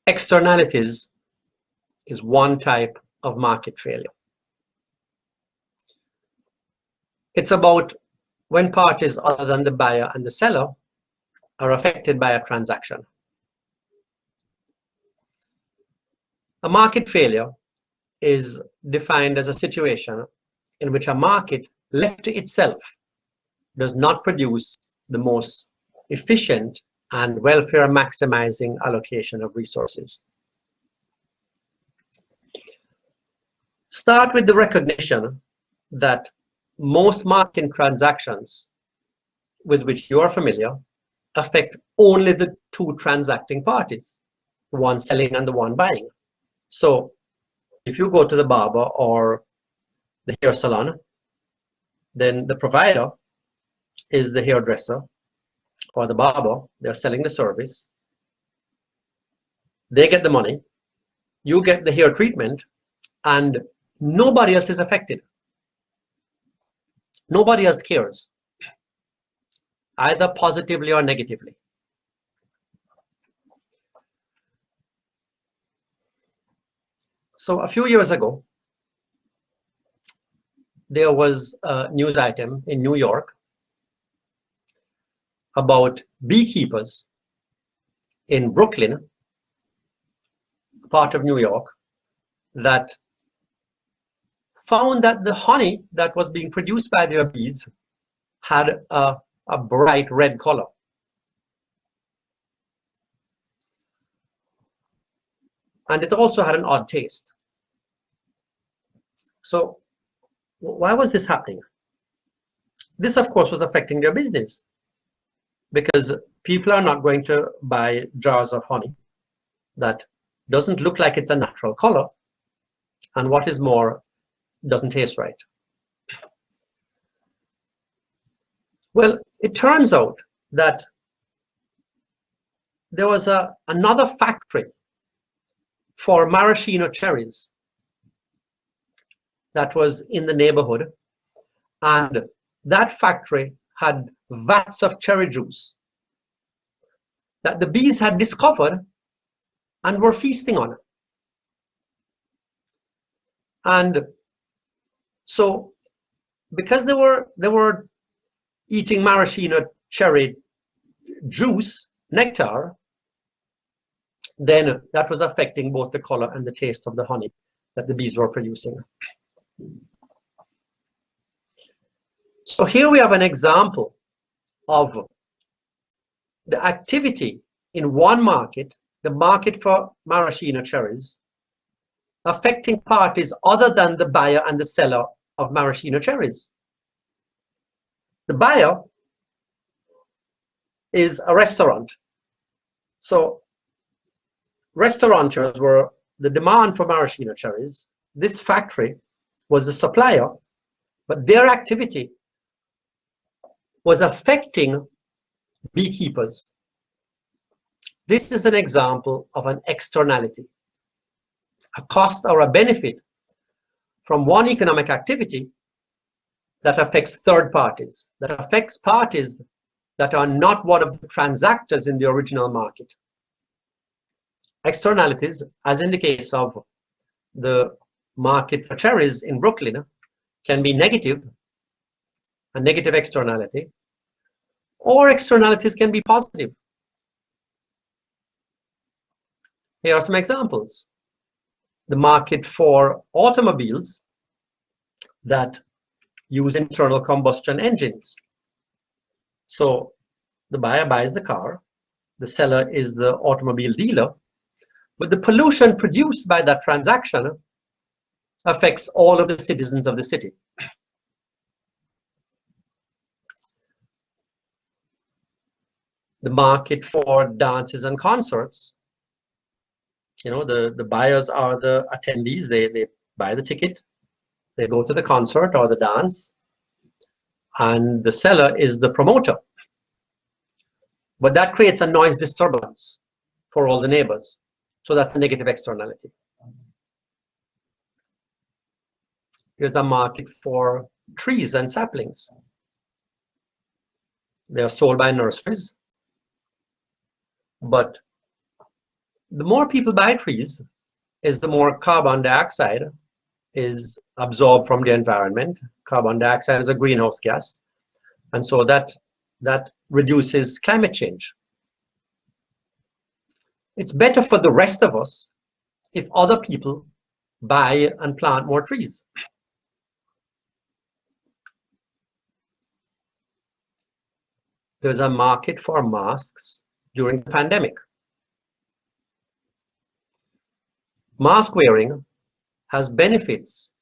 Externalities is one type of market failure. It's about when parties other than the buyer and the seller are affected by a transaction. A market failure is defined as a situation in which a market left to itself does not produce the most efficient and welfare maximizing allocation of resources. Start with the recognition that most market transactions with which you are familiar affect only the two transacting parties, the one selling and the one buying. So if you go to the barber or the hair salon, then the provider is the hairdresser or the barber. They're selling the service. They get the money. You get the hair treatment, and nobody else is affected. Nobody else cares, either positively or negatively. So a few years ago, there was a news item in New York about beekeepers in Brooklyn, part of New York, that found that the honey that was being produced by their bees had a bright red color. And it also had an odd taste. So why was this happening? This, of course, was affecting their business, because people are not going to buy jars of honey that doesn't look like it's a natural color, and what is more, doesn't taste right. Well, it turns out that there was another factory for maraschino cherries that was in the neighborhood, and that factory had vats of cherry juice that the bees had discovered and were feasting on. And so because they were eating maraschino cherry juice, nectar, then that was affecting both the color and the taste of the honey that the bees were producing. So here we have an example of the activity in one market, the market for maraschino cherries, affecting parties other than the buyer and the seller of maraschino cherries. The buyer is a restaurant. So restaurateurs were the demand for maraschino cherries. This factory was the supplier, but their activity was affecting beekeepers. This is an example of an externality, a cost or a benefit from one economic activity that affects third parties, that affects parties that are not one of the transactors in the original market. Externalities, as in the case of the market for cherries in Brooklyn, can be negative, a negative externality, or externalities can be positive. Here are some examples. The market for automobiles that use internal combustion engines. So the buyer buys the car, the seller is the automobile dealer, but the pollution produced by that transaction affects all of the citizens of the city. The market for dances and concerts, you know, the buyers are the attendees. They buy the ticket, they go to the concert or the dance, and the seller is the promoter. But that creates a noise disturbance for all the neighbors. So that's a negative externality. Here's a market for trees and saplings. They are sold by nurseries, but the more people buy trees, is the more carbon dioxide is absorbed from the environment. Carbon dioxide is a greenhouse gas, and so that reduces climate change. It's better for the rest of us if other people buy and plant more trees. There's a market for masks during the pandemic. Mask wearing has benefits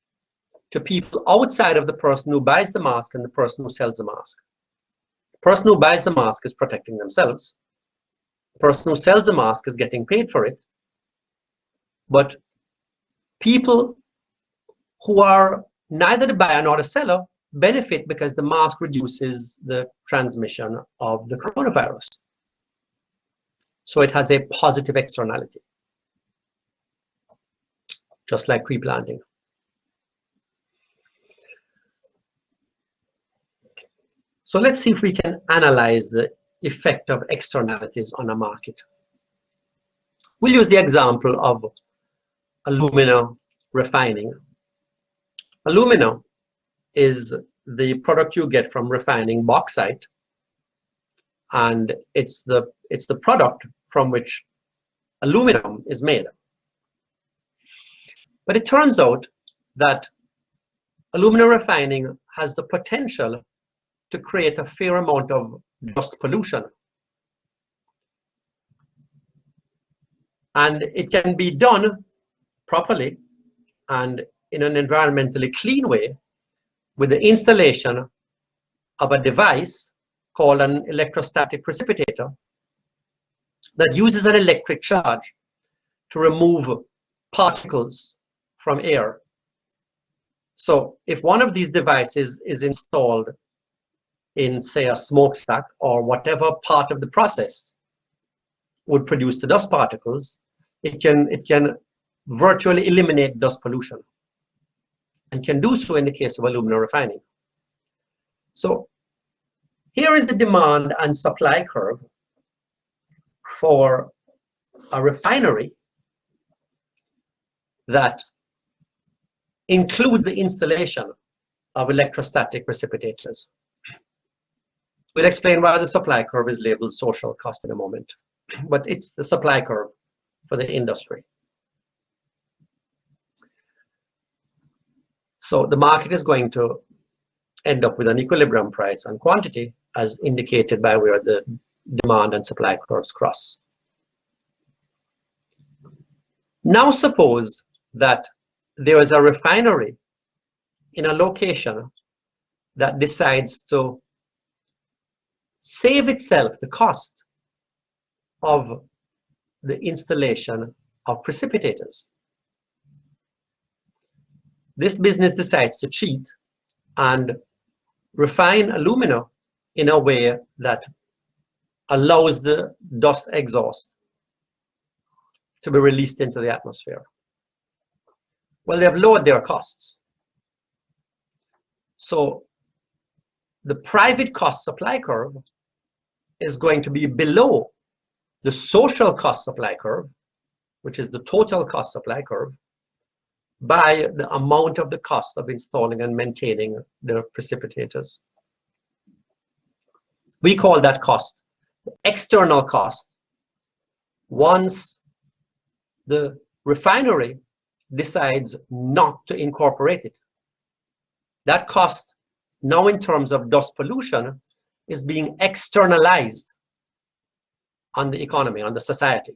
to people outside of the person who buys the mask and the person who sells the mask. The person who buys the mask is protecting themselves. The person who sells the mask is getting paid for it. But people who are neither the buyer nor the seller benefit because the mask reduces the transmission of the coronavirus. So it has a positive externality, just like tree planting. So let's see if we can analyze the effect of externalities on a market. We'll use the example of alumina refining. Alumina is the product you get from refining bauxite, and it's the product from which aluminum is made. But it turns out that alumina refining has the potential to create a fair amount of dust pollution. And it can be done properly and in an environmentally clean way with the installation of a device called an electrostatic precipitator that uses an electric charge to remove particles from air. So if one of these devices is installed in, say, a smokestack or whatever part of the process would produce the dust particles, it can virtually eliminate dust pollution, and can do so in the case of alumina refining. So here is the demand and supply curve for a refinery that includes the installation of electrostatic precipitators. We'll explain why the supply curve is labeled social cost in a moment, but it's the supply curve for the industry. So the market is going to end up with an equilibrium price and quantity as indicated by where the demand and supply curves cross. Now suppose that there is a refinery in a location that decides to save itself the cost of the installation of precipitators. This business decides to cheat and refine alumina in a way that allows the dust exhaust to be released into the atmosphere. Well, they have lowered their costs. So the private cost supply curve is going to be below the social cost supply curve, which is the total cost supply curve, by the amount of the cost of installing and maintaining the precipitators. We call that cost the external cost. Once the refinery decides not to incorporate it, that cost, now in terms of dust pollution, is being externalized on the economy, on the society.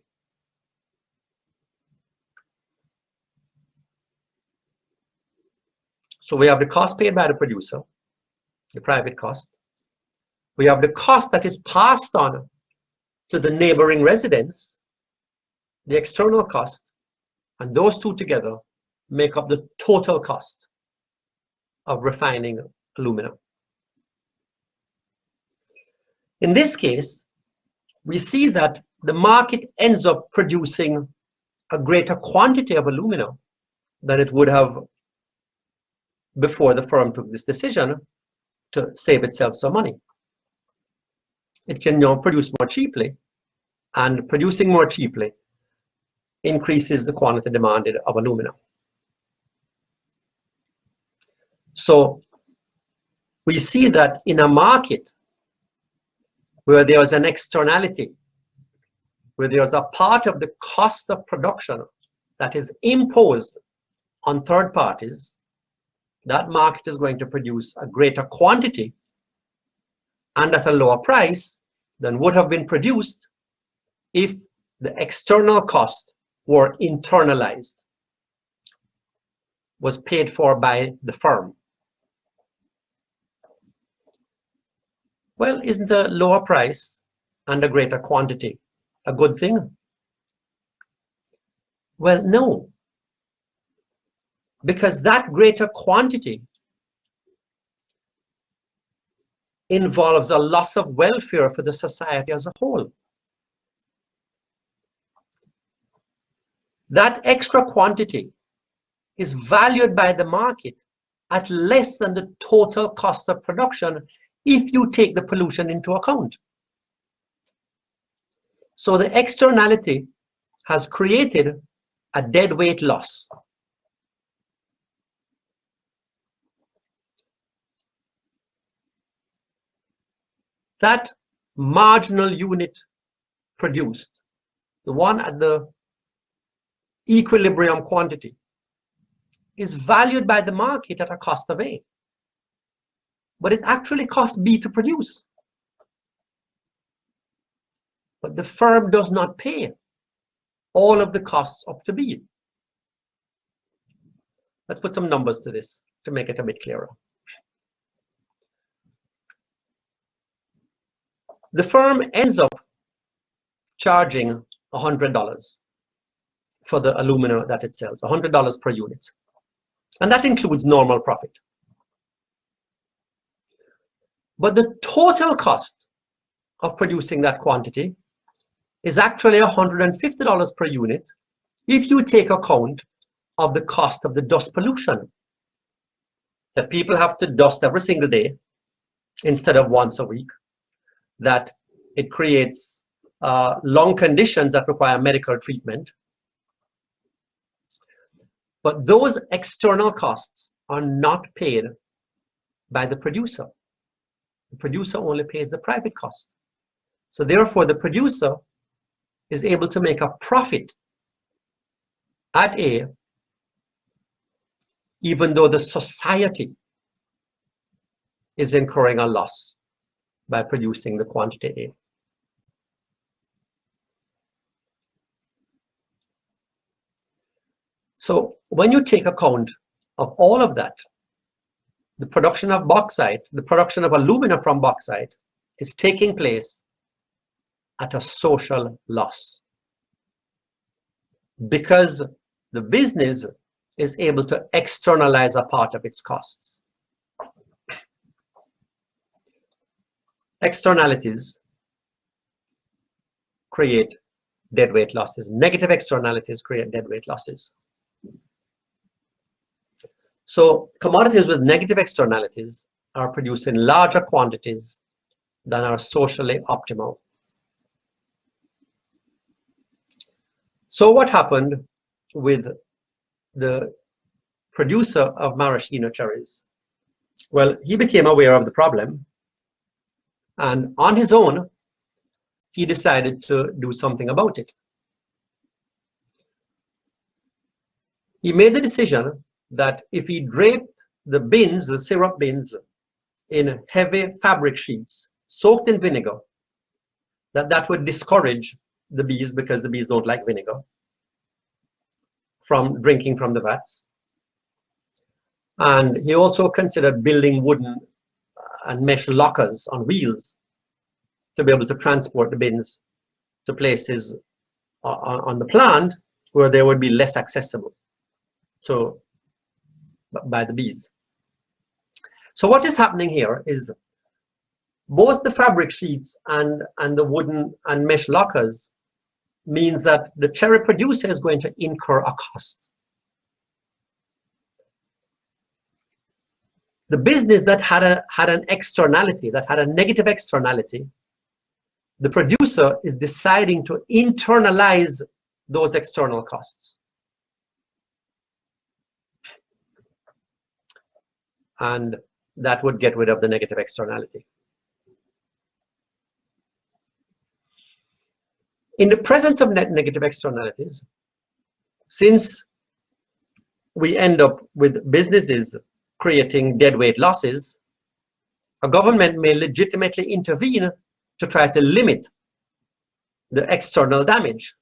So we have the cost paid by the producer, the private cost. We have the cost that is passed on to the neighboring residents, the external cost, and those two together make up the total cost of refining alumina. In this case, we see that the market ends up producing a greater quantity of alumina than it would have before the firm took this decision to save itself some money. It can now produce more cheaply, and producing more cheaply increases the quantity demanded of alumina. So we see that in a market where there is an externality, where there is a part of the cost of production that is imposed on third parties, that market is going to produce a greater quantity and at a lower price than would have been produced if the external cost were internalized, was paid for by the firm. Well, isn't a lower price and a greater quantity a good thing? Well, no, because that greater quantity involves a loss of welfare for the society as a whole. That extra quantity is valued by the market at less than the total cost of production if you take the pollution into account. So the externality has created a deadweight loss. That marginal unit produced, the one at the equilibrium quantity, is valued by the market at a cost of A. But it actually costs B to produce. But the firm does not pay all of the costs up to B. Let's put some numbers to this to make it a bit clearer. The firm ends up charging $100 for the alumina that it sells, $100 per unit. And that includes normal profit. But the total cost of producing that quantity is actually $150 per unit if you take account of the cost of the dust pollution that people have to dust every single day instead of once a week, that it creates lung conditions that require medical treatment. But those external costs are not paid by the producer. The producer only pays the private cost. So therefore, the producer is able to make a profit at A, even though the society is incurring a loss by producing the quantity A. So when you take account of all of that, the production of bauxite, the production of alumina from bauxite is taking place at a social loss, because the business is able to externalize a part of its costs. Externalities create deadweight losses. Negative externalities create deadweight losses. So commodities with negative externalities are produced in larger quantities than are socially optimal. So what happened with the producer of maraschino cherries? Well, he became aware of the problem, and on his own, he decided to do something about it. He made the decision that if he draped the bins, the syrup bins, in heavy fabric sheets soaked in vinegar, that would discourage the bees, because the bees don't like vinegar, from drinking from the vats. And he also considered building wooden and mesh lockers on wheels to be able to transport the bins to places on the plant where they would be less accessible by the bees. So what is happening here is both the fabric sheets and the wooden and mesh lockers means that the cherry producer is going to incur a cost. The business that had an externality, that had a negative externality, the producer is deciding to internalize those external costs. And that would get rid of the negative externality. In the presence of negative externalities, since we end up with businesses creating deadweight losses, a government may legitimately intervene to try to limit the external damage.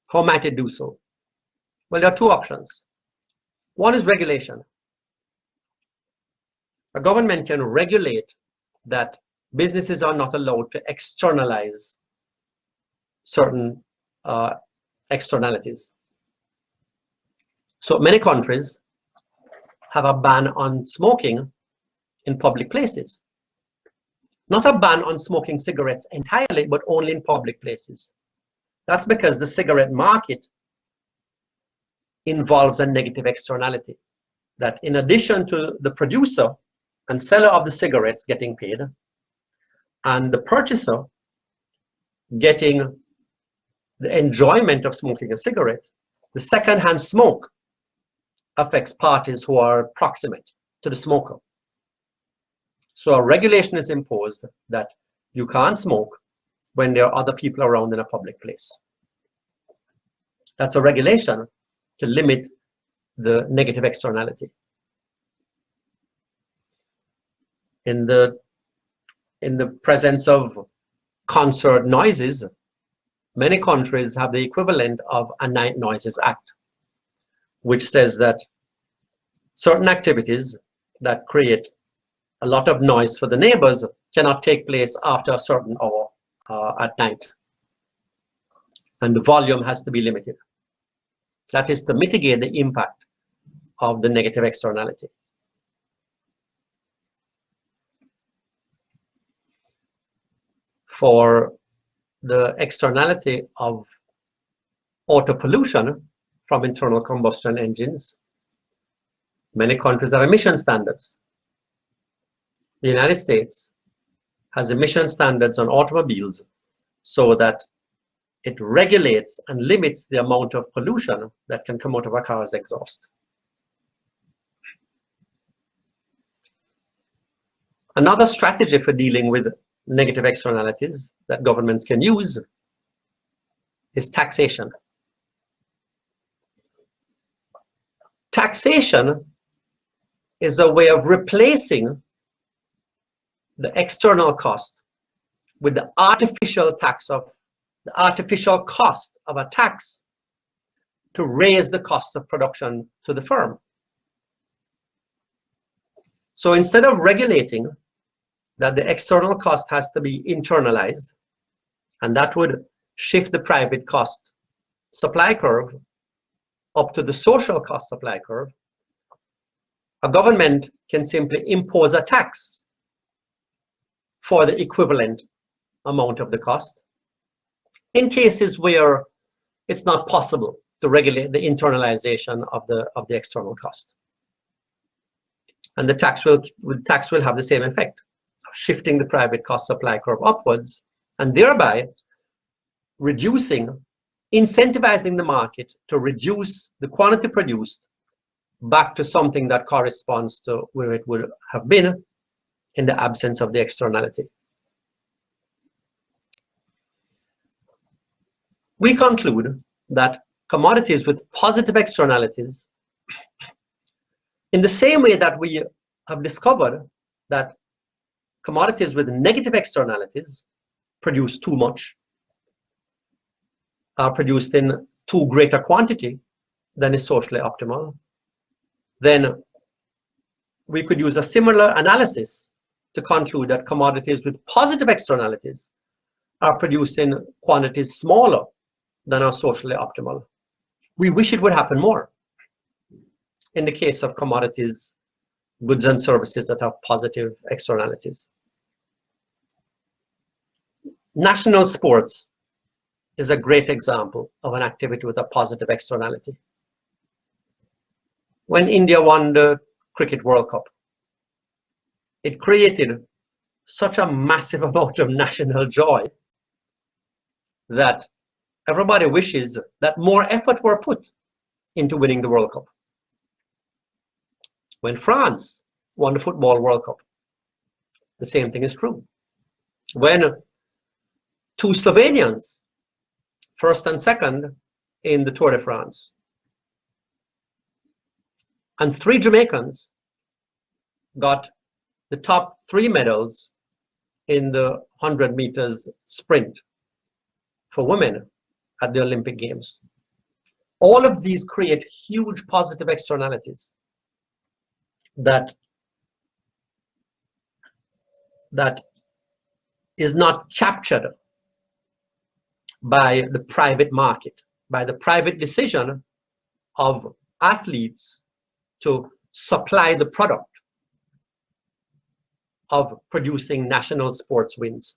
How might it do so? Well, there are two options. One is regulation. A government can regulate that businesses are not allowed to externalize certain externalities. So many countries have a ban on smoking in public places. Not a ban on smoking cigarettes entirely, but only in public places. That's because the cigarette market involves a negative externality. That in addition to the producer and seller of the cigarettes getting paid, and the purchaser getting the enjoyment of smoking a cigarette, the second-hand smoke affects parties who are proximate to the smoker. So a regulation is imposed that you can't smoke when there are other people around in a public place. That's a regulation to limit the negative externality. In the presence of concert noises, many countries have the equivalent of a Night Noises Act, which says that certain activities that create a lot of noise for the neighbors cannot take place after a certain hour at night. And the volume has to be limited. That is to mitigate the impact of the negative externality. For the externality of auto pollution from internal combustion engines, many countries have emission standards. The United States has emission standards on automobiles so that it regulates and limits the amount of pollution that can come out of a car's exhaust. Another strategy for dealing with negative externalities that governments can use is taxation. Taxation is a way of replacing the external cost with the artificial cost of a tax to raise the cost of production to the firm. So instead of regulating that the external cost has to be internalized, and that would shift the private cost supply curve up to the social cost supply curve, a government can simply impose a tax for the equivalent amount of the cost in cases where it's not possible to regulate the internalization of the external cost. And the tax will have the same effect, shifting the private cost supply curve upwards and thereby incentivizing the market to reduce the quantity produced back to something that corresponds to where it would have been in the absence of the externality. We conclude that commodities with positive externalities, in the same way that we have discovered that commodities with negative externalities produce too much, are produced in too great a quantity than is socially optimal, then we could use a similar analysis to conclude that commodities with positive externalities are produced in quantities smaller than are socially optimal. We wish it would happen more in the case of commodities, goods and services that have positive externalities. National sports is a great example of an activity with a positive externality. When India won the Cricket World Cup, it created such a massive amount of national joy that everybody wishes that more effort were put into winning the World Cup. When France won the Football World Cup, the same thing is true. When two Slovenians, first and second in the Tour de France, and three Jamaicans got the top 3 medals in the 100 meters sprint for women at the Olympic Games. All of these create huge positive externalities that is not captured by the private market, by the private decision of athletes to supply the product of producing national sports wins.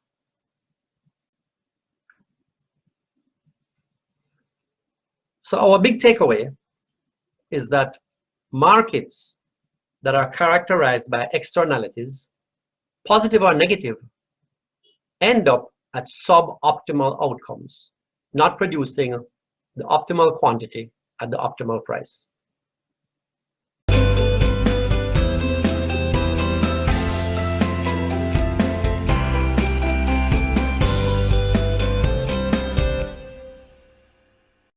So our big takeaway is that markets that are characterized by externalities, positive or negative, end up at suboptimal outcomes, not producing the optimal quantity at the optimal price.